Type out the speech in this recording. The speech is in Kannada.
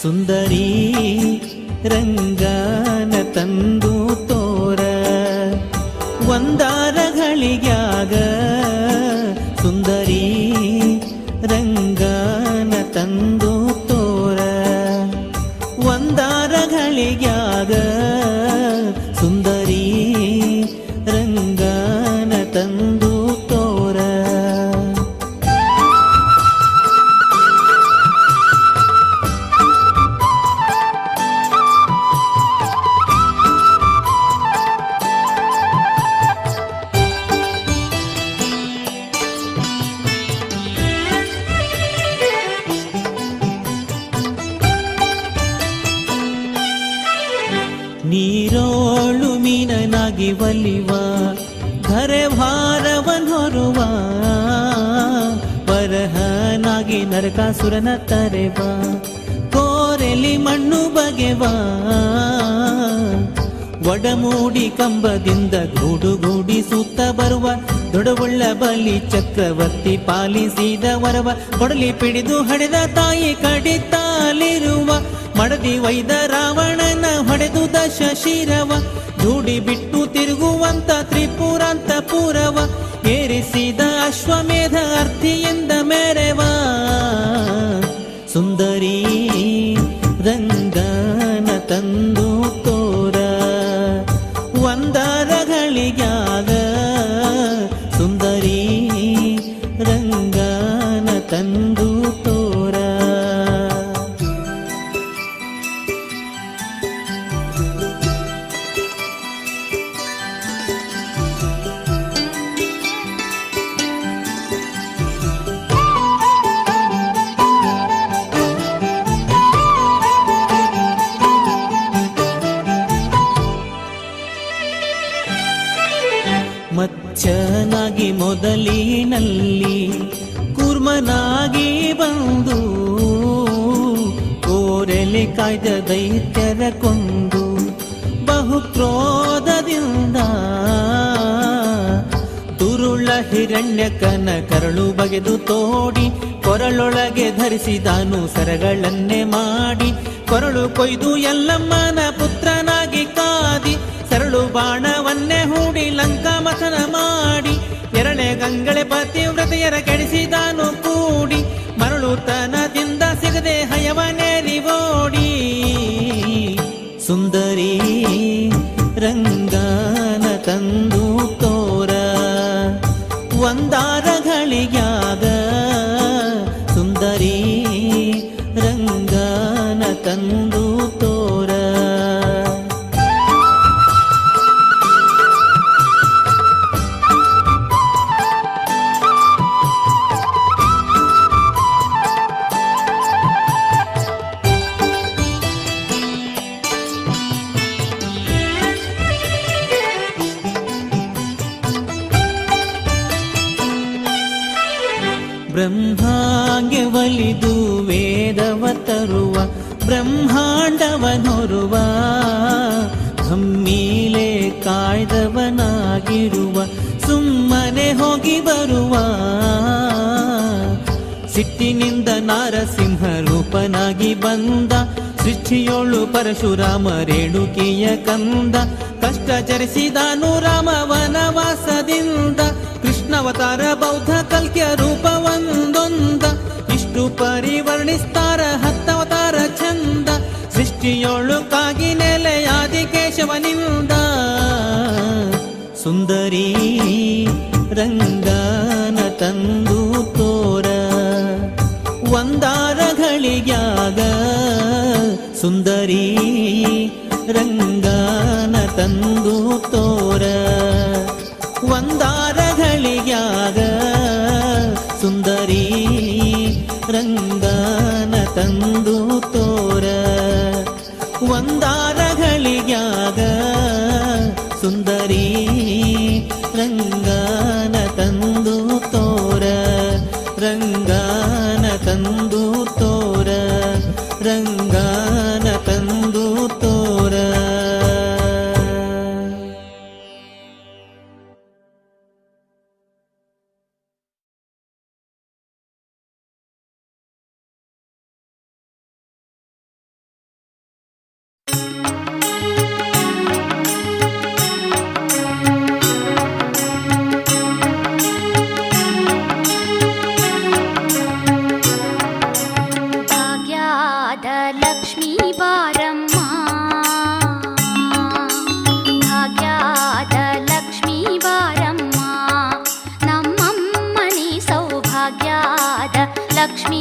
ಸುಂದರಿ ರಂಗನ ತಂದು ತೋರ ಒಂದಾರಗಳಿಗ್ಯಾಗ ಸುಂದರಿ ರಂಗನ ತಂದು ತೋರ ಒಂದಾರಗಳಿಗ್ಯಾಗ ಸುಂದರಿ ರಂಗನ ತಂದು ತೋರ ನೀರೋಳು ಮೀನನಾಗಿ ಒಲಿವ ಧರೆ ಭಾರವನ್ ಹೊರುವ ಬರಹನಾಗಿ ನರಕಾಸುರನ ತರೆವ ಕೋರೆಲಿ ಮಣ್ಣು ಬಗೆವ ಒಡಮೂಡಿ ಕಂಬದಿಂದ ಗೂಡುಗೂಡಿ ಸುತ್ತ ಬರುವ ದೊಡವುಳ್ಳ ಬಲಿ ಚಕ್ರವರ್ತಿ ಪಾಲಿಸಿದ ವರವ ಕೊಡಲಿ ಪಿಡಿದು ಹಡೆದ ತಾಯಿ ಕಡಿತಾಲಿರುವ ಮಡದಿ ವೈದ ರಾವಣನ ಹೊಡೆದು ದಶ ಶಿರವ ಜೂಡಿ ಬಿಟ್ಟು ತಿರುಗುವಂತ ತ್ರಿಪುರಾಂತ ಪೂರವ ಏರಿಸಿದ ಅಶ್ವಮೇಧ ಅರ್ಥಿಯಿಂದ ಮೆರೆವ ಸುಂದರಿ ರಂಗನ ತಂದು ತೋರ ಒಂದಾರಗಳಿಗ್ಯಾಗ ಸುಂದರಿ ರಂಗನ ತಂದು ತೋರ ಮಚ್ಚನಾಗಿ ಮೊದಲಿನಲ್ಲಿ ಕೂರ್ಮನಾಗಿ ಬಂದು ಕೋರೆಲೆ ಕಾಯ್ದ ದೈತ್ಯರ ಕೊಂದು ಬಹು ಕ್ರೋಧದಿಂದ ತುರುಳ ಹಿರಣ್ಯಕನ ಕರಳು ಬಗೆದು ತೋಡಿ ಕೊರಳೊಳಗೆ ಧರಿಸಿದಾನು ಸರಗಳನ್ನೇ ಮಾಡಿ ಕೊರಳು ಕೊಯ್ದು ಎಲ್ಲಮ್ಮನ ಪುತ್ರನಾಗಿ ಕಾದಿ ಸರಳು ಬಾಣವನ್ನೇ ಹೂಡಿ ಲಂಕಾ ಮಥನ ಮಾಡಿ ಎರಳೆ ಗಂಗಳೆ ಪತಿವ್ರತೆಯರ ಕೆಡಿಸಿದಾನು ಕೂಡಿ ಮರಳುತನದಿಂದ ಸಿಗದೆ ಹಯವನೇರಿ ಓಡಿ ಸುಂದರಿ ರಂಗನ ತಂದು ತೋರ ಒಂದಾರಗಳಿಗ್ಯಾಗ ಸುಂದರಿ ರಂಗನ ತಂದು ತೋರ ಬ್ರಹ್ಮಾಂಗೆ ಒಲಿದು ವೇದವ ತರುವ ಬ್ರಹ್ಮಾಂಡವನೊರುವ ಹಮ್ಮೀಲೆ ಕಾಯ್ದವನಾಗಿರುವ ಸುಮ್ಮನೆ ಹೋಗಿ ಬರುವ ಸಿಟ್ಟಿನಿಂದ ನಾರಸಿಂಹ ರೂಪನಾಗಿ ಬಂದ ಸೃಷ್ಟಿಯೋಳು ಪರಶುರಾಮ ರೇಣುಕಿಯ ಕಂದ ಕಷ್ಟ ಚರಿಸಿದಾನು ರಾಮ ವನವಾಸದಿಂದ ಕೃಷ್ಣಾವತಾರ ಬೌದ್ಧ ಕಲ್ಕ್ಯ ರೂಪ ಒಂದೊಂದ ಇಷ್ಟು ಪರಿವರ್ಣಿಸ್ತಾರ ಹತ್ತವತಾರ ಚಂದ ಸೃಷ್ಟಿಯೋಳು ಕಾಗಿ ನೆಲೆಯಾದಿ ಕೇಶವನಿಂದ ಸುಂದರಿ ರಂಗನ ತಂದು ತೋರ ಒಂದಾರಗಳಿಗ್ಯಾಗ ಸುಂದರಿ ರಂಗನ ತಂದು ತೋರ ಒಂದಾರಗಳಿಗ್ಯಾಗ ಸುಂದರಿ ರಂಗನ ತಂದು ತೋರ ಒಂದಾರಗಳಿಗ್ಯಾಗ ಸುಂದರಿ ರಂಗನ ತಂದು ತೋರ ರಂಗನ ತಂದು ತೋರ ರಂಗನ ತಂದು ತೋರ ಲಕ್ಷ್ಮೀ